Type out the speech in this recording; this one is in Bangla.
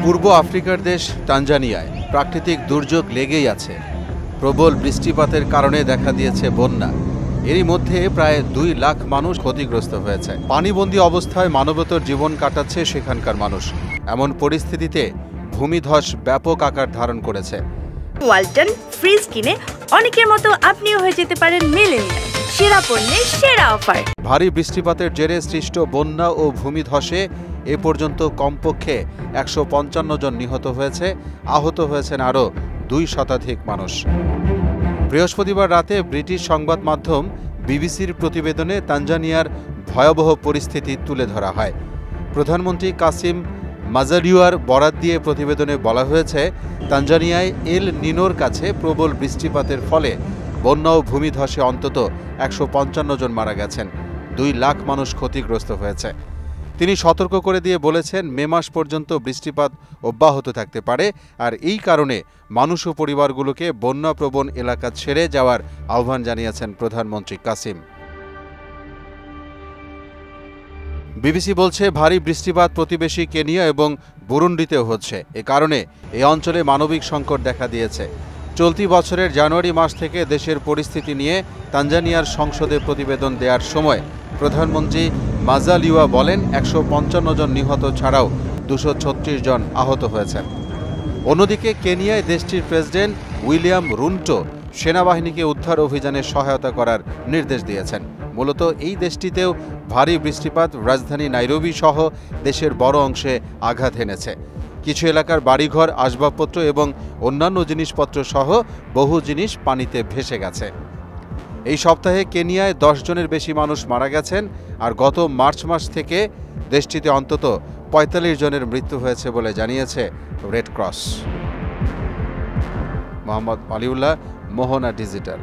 পূর্ব আফ্রিকার দেশ তানজানিয়ায় প্রাকৃতিক দুর্যোগ লেগেই আছে। প্রবল বৃষ্টিপাতের কারণে দেখা দিয়েছে বন্যা। এরই মধ্যে প্রায় 2 লাখ মানুষ ক্ষতিগ্রস্ত হয়েছে। পানিবন্দী অবস্থায় মানবেতর জীবন কাটাচ্ছে সেখানকার মানুষ। এমন পরিস্থিতিতে ভূমিধস ব্যাপক আকার ধারণ করেছে। ওয়ালটন ফ্রিজ কিনে অনেকের মতো আপনিও হয়ে যেতে পারেন মিলেনিয়াল। সেরা পণ্যের সেরা অফার। ভারী বৃষ্টিপাতের জেরে সৃষ্ট বন্যা ও ভূমিধসে এ পর্যন্ত কমপক্ষে 155 জন নিহত হয়েছে, আহত হয়েছেন আরও 2 শতাধিক মানুষ। বৃহস্পতিবার রাতে ব্রিটিশ সংবাদ মাধ্যম বিবিসির প্রতিবেদনে তানজানিয়ার ভয়াবহ পরিস্থিতি তুলে ধরা হয়। প্রধানমন্ত্রী কাসিম মাজারিওয়ার বরাত দিয়ে প্রতিবেদনে বলা হয়েছে, তানজানিয়ায় এল নিনোর কাছে প্রবল বৃষ্টিপাতের ফলে বন্যা ও ভূমিধসে অন্তত 155 জন মারা গেছেন, 2 লাখ মানুষ ক্ষতিগ্রস্ত হয়েছে। তিনি সতর্ক করে দিয়ে বলেছেন, মে মাস পর্যন্ত বৃষ্টিপাত অব্যাহত থাকতে পারে, আর এই কারণে মানুষ ও পরিবারগুলোকে বন্যাপ্রবণ এলাকা ছেড়ে যাওয়ার আহ্বান জানিয়েছেন প্রধানমন্ত্রী কাসিম। বিবিসি বলছে, ভারী বৃষ্টিপাত প্রতিবেশী কেনিয়া এবং বুরুন্ডিতেও হচ্ছে। এ কারণে এই অঞ্চলে মানবিক সংকট দেখা দিয়েছে। চলতি বছরের জানুয়ারি মাস থেকে দেশের পরিস্থিতি নিয়ে তানজানিয়ার সংসদে প্রতিবেদন দেওয়ার সময় প্রধানমন্ত্রী মাজালিওয়া বলেন, 155 জন নিহত ছাড়াও 236 জন আহত হয়েছেন। অন্যদিকে কেনিয়ায় দেশটির প্রেসিডেন্ট উইলিয়াম রুটো সেনাবাহিনীকে উদ্ধার অভিযানে সহায়তা করার নির্দেশ দিয়েছেন। মূলত এই দেশটিতেও ভারী বৃষ্টিপাত রাজধানী নাইরোবি সহ দেশের বড় অংশে আঘাত এনেছে। কিছু এলাকার বাড়িঘর, আসবাবপত্র এবং অন্যান্য জিনিসপত্র সহ বহু জিনিস পানিতে ভেসে গেছে। এই সপ্তাহে কেনিয়ায় 10 জনের বেশি মানুষ মারা গেছেন, আর গত মার্চ মাস থেকে দেশটিতে অন্তত 45 জনের মৃত্যু হয়েছে বলে জানিয়েছে রেড ক্রস। মোহাম্মদ আলিউল্লাহ, মোহনা ডিজিটাল।